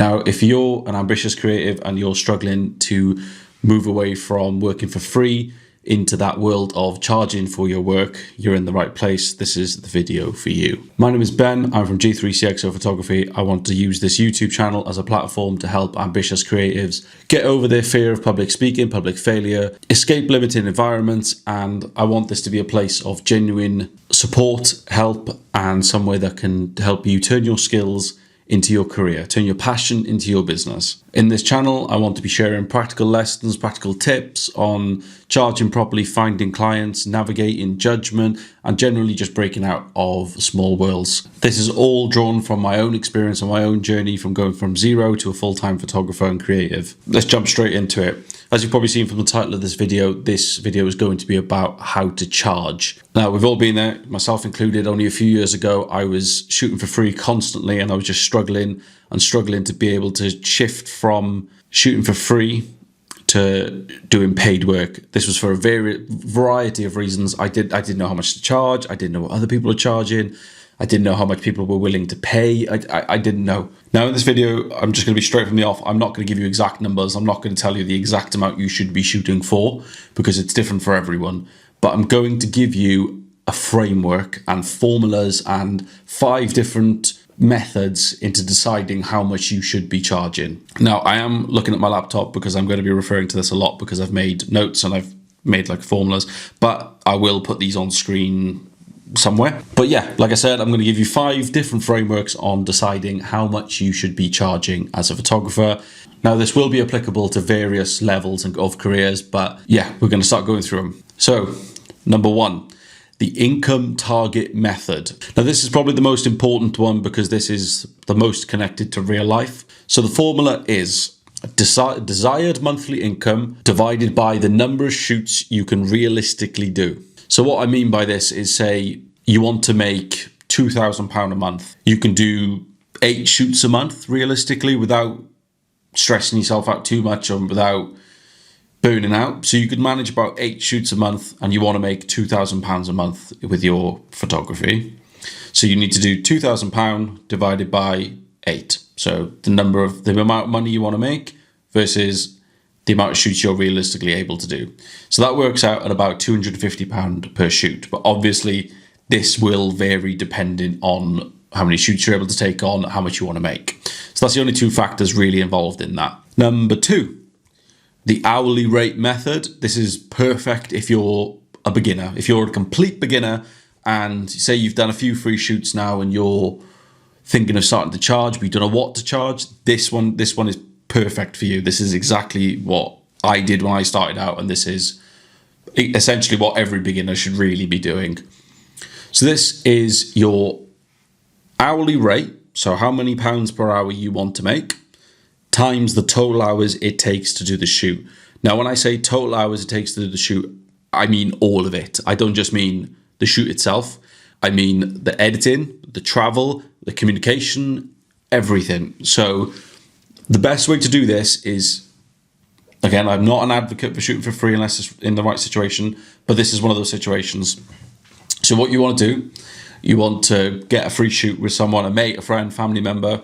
Now, if you're an ambitious creative and you're struggling to move away from working for free into that world of charging for your work, you're in the right place. This is the video for you. My name is Ben. I'm from G3CXO Photography. I want to use this YouTube channel as a platform to help ambitious creatives get over their fear of public speaking, public failure, escape limiting environments, and I want this to be a place of genuine support, help, and somewhere that can help you turn your skills into your career, turn your passion into your business. In this channel, I want to be sharing practical lessons, practical tips on charging properly, finding clients, navigating judgment, and generally just breaking out of small worlds. This is all drawn from my own experience and my own journey from going from zero to a full-time photographer and creative. Let's jump straight into it. As you've probably seen from the title of this video is going to be about how to charge. Now, we've all been there, myself included. Only a few years ago, I was shooting for free constantly, and I was just struggling to be able to shift from shooting for free to doing paid work. This was for a variety of reasons. I didn't know how much to charge. I didn't know what other people are charging. I didn't know how much people were willing to pay. I didn't know. Now in this video, I'm just going to be straight from the off. I'm not going to give you exact numbers. I'm not going to tell you the exact amount you should be shooting for because it's different for everyone. But I'm going to give you a framework and formulas and 5 different methods into deciding how much you should be charging. Now, I am looking at my laptop because I'm going to be referring to this a lot because I've made notes and I've made like formulas, but I will put these on screen somewhere. But yeah, like I said, I'm going to give you 5 different frameworks on deciding how much you should be charging as a photographer. Now, this will be applicable to various levels of careers, but yeah, we're going to start going through them. So, number 1. The income target method. Now, this is probably the most important one because this is the most connected to real life. So the formula is desired monthly income divided by the number of shoots you can realistically do. So what I mean by this is, say you want to make £2,000 a month. You can do 8 shoots a month realistically without stressing yourself out too much and without burning out. So you could manage about 8 shoots a month and you want to make £2,000 a month with your photography. So you need to do £2,000 divided by 8. So the amount of money you want to make versus the amount of shoots you're realistically able to do. So that works out at about £250 per shoot. But obviously this will vary depending on how many shoots you're able to take on, how much you want to make. So that's the only 2 factors really involved in that. Number 2. The hourly rate method. This is perfect if you're a beginner. If you're a complete beginner and say you've done a few free shoots now and you're thinking of starting to charge, but you don't know what to charge, this one is perfect for you. This is exactly what I did when I started out, and this is essentially what every beginner should really be doing. So this is your hourly rate, so how many pounds per hour you want to make, times the total hours it takes to do the shoot. Now, when I say total hours it takes to do the shoot, I mean all of it. I don't just mean the shoot itself. I mean the editing, the travel, the communication, everything. So the best way to do this is, again, I'm not an advocate for shooting for free unless it's in the right situation, but this is one of those situations. So what you want to do, you want to get a free shoot with someone, a mate, a friend, family member,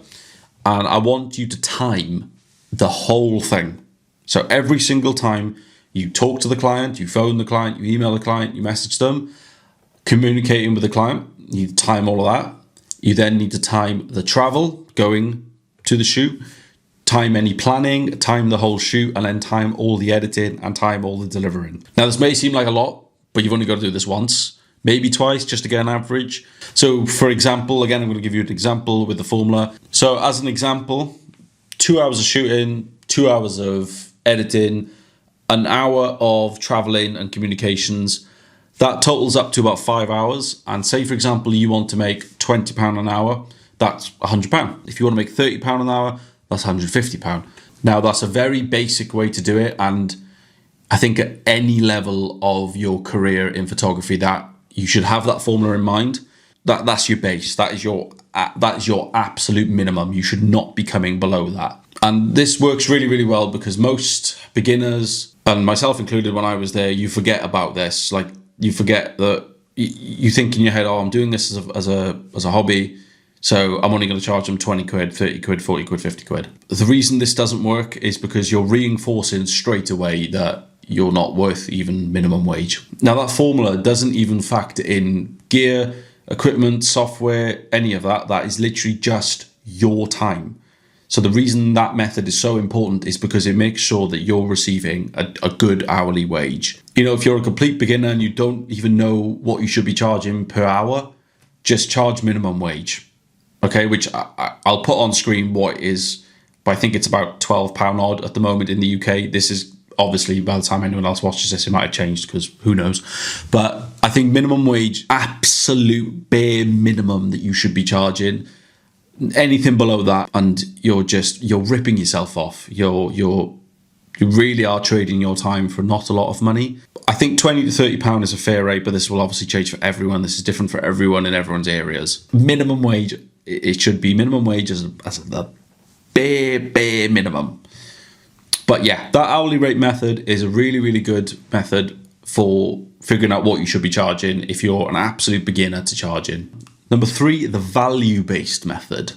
and I want you to time the whole thing. So every single time you talk to the client, you phone the client, you email the client, you message them, communicating with the client, you need to time all of that. You then need to time the travel, going to the shoot, time any planning, time the whole shoot, and then time all the editing and time all the delivering. Now, this may seem like a lot, but you've only got to do this once, maybe twice, just to get an average. So for example, again, I'm going to give you an example with the formula. So as an example, 2 hours of shooting, 2 hours of editing, an hour of traveling and communications, that totals up to about 5 hours. And say, for example, you want to make £20 an hour, that's £100. If you want to make £30 an hour, that's £150. Now, that's a very basic way to do it. And I think at any level of your career in photography that you should have that formula in mind. That's your base. That is your absolute minimum. You should not be coming below that. And this works really, really well because most beginners, and myself included when I was there, you forget about this. Like, you forget that you think in your head, oh, I'm doing this as a hobby. So I'm only going to charge them 20 quid, 30 quid, 40 quid, 50 quid. The reason this doesn't work is because you're reinforcing straight away that you're not worth even minimum wage. Now that formula doesn't even factor in gear, equipment, software, any of that. That is literally just your time. So the reason that method is so important is because it makes sure that you're receiving a good hourly wage. You know, if you're a complete beginner and you don't even know what you should be charging per hour, just charge minimum wage. Okay, which I'll put on screen what it is, but I think it's about £12 odd at the moment in the UK. This is obviously, by the time anyone else watches this, it might have changed because who knows. But I think minimum wage, absolute bare minimum that you should be charging. Anything below that, and you're ripping yourself off. You really are trading your time for not a lot of money. I think £20 to £30 is a fair rate, but this will obviously change for everyone. This is different for everyone in everyone's areas. Minimum wage, it should be minimum wage as the bare minimum. But yeah, that hourly rate method is a really, really good method for figuring out what you should be charging if you're an absolute beginner to charging. Number 3, the value-based method.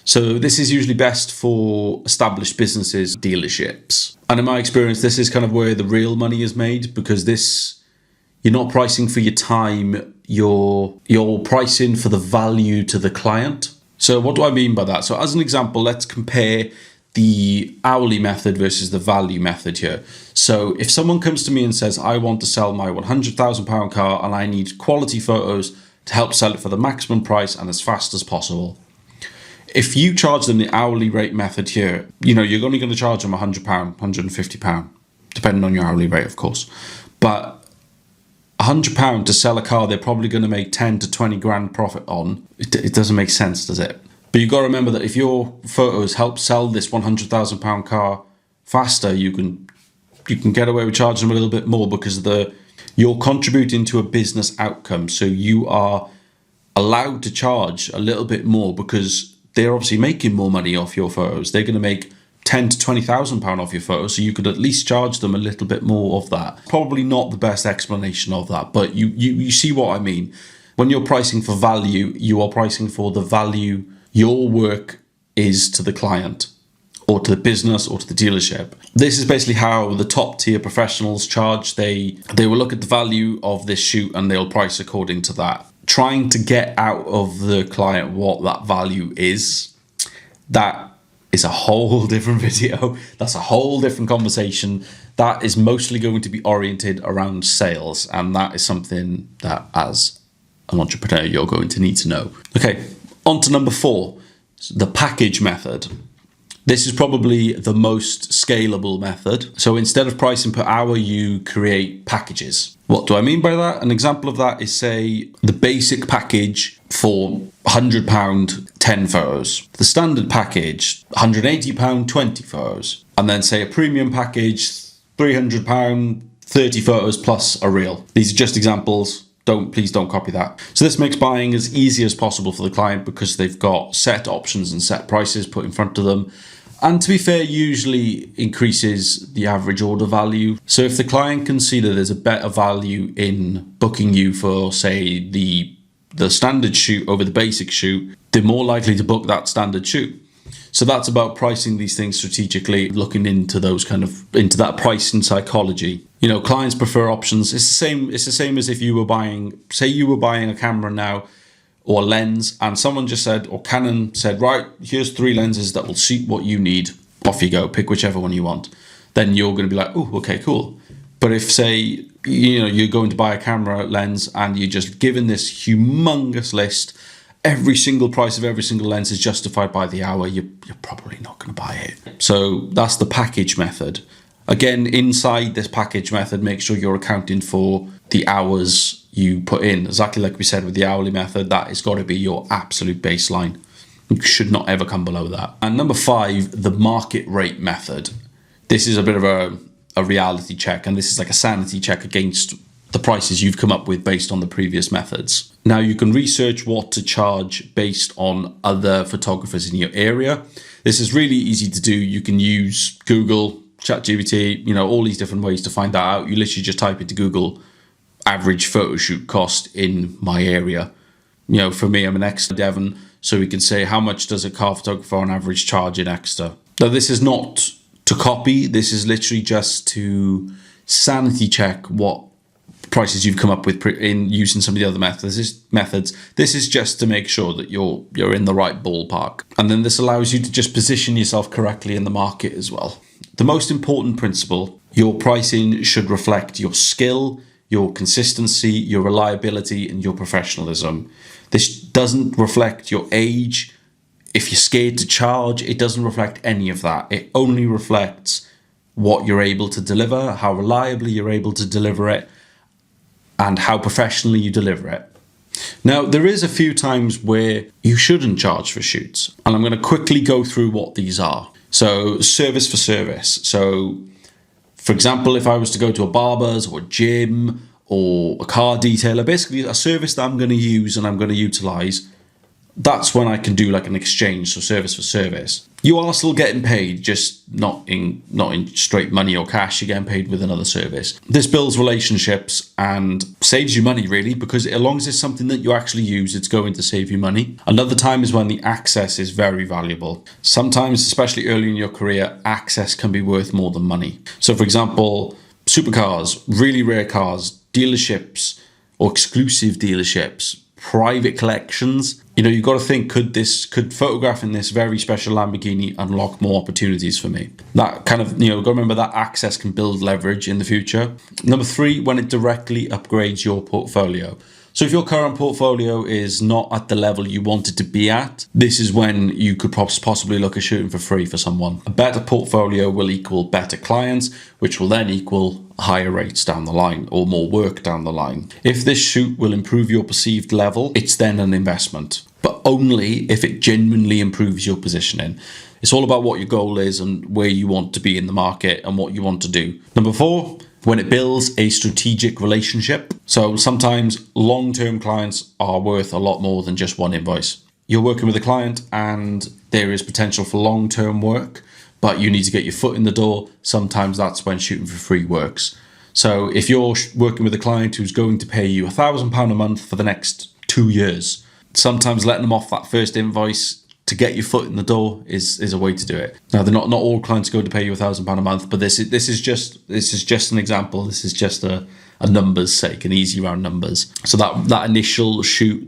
So this is usually best for established businesses, dealerships. And in my experience, this is kind of where the real money is made, because you're not pricing for your time, you're pricing for the value to the client. So what do I mean by that? So as an example, let's compare the hourly method versus the value method here. So if someone comes to me and says, I want to sell my £100,000 car and I need quality photos to help sell it for the maximum price and as fast as possible. If you charge them the hourly rate method here, you know, you're only going to charge them £100, £150, depending on your hourly rate, of course. But £100 to sell a car they're probably going to make 10 to 20 grand profit on, it doesn't make sense, does it? But you've got to remember that if your photos help sell this £100,000 car faster, you can get away with charging them a little bit more, because you're contributing to a business outcome. So you are allowed to charge a little bit more because they're obviously making more money off your photos. They're going to make £10,000 to £20,000 off your photos, so you could at least charge them a little bit more of that. Probably not the best explanation of that, but you see what I mean. When you're pricing for value, you are pricing for the value your work is to the client, or to the business, or to the dealership. This is basically how the top tier professionals charge. They will look at the value of this shoot and they'll price according to that. Trying to get out of the client what that value is, that is a whole different video. That's a whole different conversation. That is mostly going to be oriented around sales, and that is something that as an entrepreneur you're going to need to know. Okay, on to number 4, the package method. This is probably the most scalable method. So instead of pricing per hour, you create packages. What do I mean by that? An example of that is, say, the basic package for £100, 10 photos. The standard package, £180, 20 photos. And then say a premium package, £300, 30 photos plus a reel. These are just examples. Please don't copy that. So this makes buying as easy as possible for the client, because they've got set options and set prices put in front of them. And to be fair, usually increases the average order value. So if the client can see that there's a better value in booking you for, say, the standard shoot over the basic shoot, they're more likely to book that standard shoot. So that's about pricing these things strategically, looking into that pricing psychology. You know, clients prefer options. It's the same as if you were buying a camera now, or a lens, and someone just said, or Canon said, right, here's 3 lenses that will suit what you need. Off you go, pick whichever one you want. Then you're going to be like, oh, okay, cool. But if, say, you know, you're going to buy a camera lens and you're just given this humongous list, every single price of every single lens is justified by the hour, you're probably not going to buy it. So that's the package method. Again, inside this package method, make sure you're accounting for the hours you put in. Exactly like we said with the hourly method, that has got to be your absolute baseline. You should not ever come below that. And number 5, the market rate method. This is a bit of a reality check, and this is like a sanity check against the prices you've come up with based on the previous methods. Now, you can research what to charge based on other photographers in your area. This is really easy to do. You can use Google, ChatGPT, you know, all these different ways to find that out. You literally just type into Google, average photo shoot cost in my area. You know, for me, I'm an ex-Devon, So we can say, how much does a car photographer on average charge in extra? Now, this is not to copy. This is literally just to sanity check what prices you've come up with in using some of the other methods. This is just to make sure that you're in the right ballpark. And then this allows you to just position yourself correctly in the market as well. The most important principle, your pricing should reflect your skill, your consistency, your reliability, and your professionalism. This doesn't reflect your age. If you're scared to charge, it doesn't reflect any of that. It only reflects what you're able to deliver, how reliably you're able to deliver it, and how professionally you deliver it. Now, there is a few times where you shouldn't charge for shoots, and I'm going to quickly go through what these are. So, service for service. So, for example, if I was to go to a barber's or a gym or a car detailer, basically a service that I'm going to use and I'm going to utilize, that's when I can do like an exchange, so service for service. You are still getting paid, just not in straight money or cash. You're getting paid with another service. This builds relationships and saves you money, really, because as long as it's something that you actually use, it's going to save you money. Another time is when the access is very valuable. Sometimes, especially early in your career, access can be worth more than money. So, for example, supercars, really rare cars, dealerships or exclusive dealerships, private collections. You know, you've got to think, could photographing this very special Lamborghini unlock more opportunities for me? That kind of, got to remember that access can build leverage in the future. Number 3, when it directly upgrades your portfolio. So if your current portfolio is not at the level you want it to be at, this is when you could possibly look at shooting for free for someone. A better portfolio will equal better clients, which will then equal higher rates down the line or more work down the line. If this shoot will improve your perceived level, it's then an investment, but only if it genuinely improves your positioning. It's all about what your goal is and where you want to be in the market and what you want to do. Number 4, when it builds a strategic relationship. So sometimes long-term clients are worth a lot more than just one invoice. You're working with a client and there is potential for long-term work, but you need to get your foot in the door. Sometimes that's when shooting for free works. So if you're working with a client who's going to pay you £1,000 a month for the next 2 years, sometimes letting them off that first invoice to get your foot in the door is a way to do it. Now, they're not all clients are going to pay you £1,000 a month, but this is just an example. This is just a numbers sake, an easy round numbers. So that initial shoot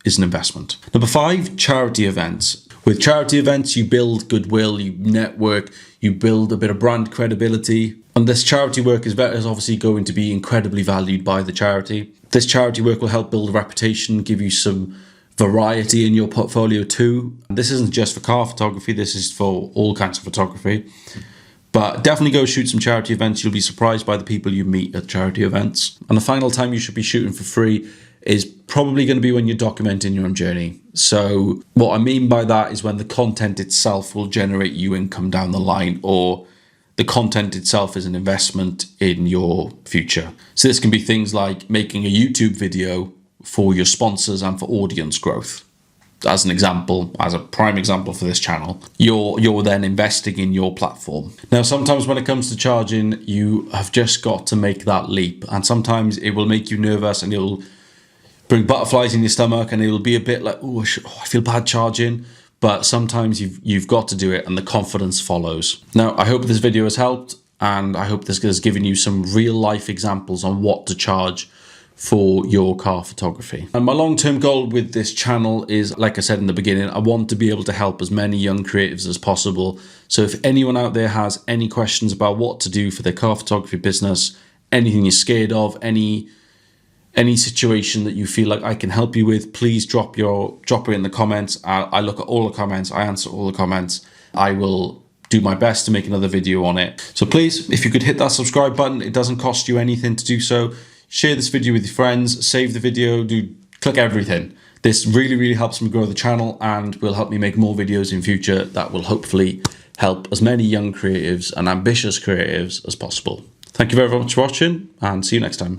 is an investment. Number 5, charity events. With charity events, you build goodwill, you network, you build a bit of brand credibility, and this charity work is obviously going to be incredibly valued by the charity. This charity work will help build a reputation, give you some variety in your portfolio too. This isn't just for car photography, this is for all kinds of photography. But definitely go shoot some charity events. You'll be surprised by the people you meet at charity events. And the final time you should be shooting for free is probably going to be when you're documenting your own journey. So what I mean by that is when the content itself will generate you income down the line, or the content itself is an investment in your future. So this can be things like making a YouTube video for your sponsors and for audience growth. As an example, as a prime example for this channel, you're then investing in your platform. Now, sometimes when it comes to charging, you have just got to make that leap, and sometimes it will make you nervous and it'll bring butterflies in your stomach and it'll be a bit like, I feel bad charging. But sometimes you've got to do it and the confidence follows. Now, I hope this video has helped, and I hope this has given you some real life examples on what to charge for your car photography. And my long-term goal with this channel is, like I said in the beginning, I want to be able to help as many young creatives as possible. So if anyone out there has any questions about what to do for their car photography business, anything you're scared of, any situation that you feel like I can help you with, please drop it in the comments. I look at all the comments, I answer all the comments. I will do my best to make another video on it. So please, if you could hit that subscribe button, it doesn't cost you anything to do so. Share this video with your friends, save the video, click everything. This really, really helps me grow the channel and will help me make more videos in future that will hopefully help as many young creatives and ambitious creatives as possible. Thank you very much for watching, and see you next time.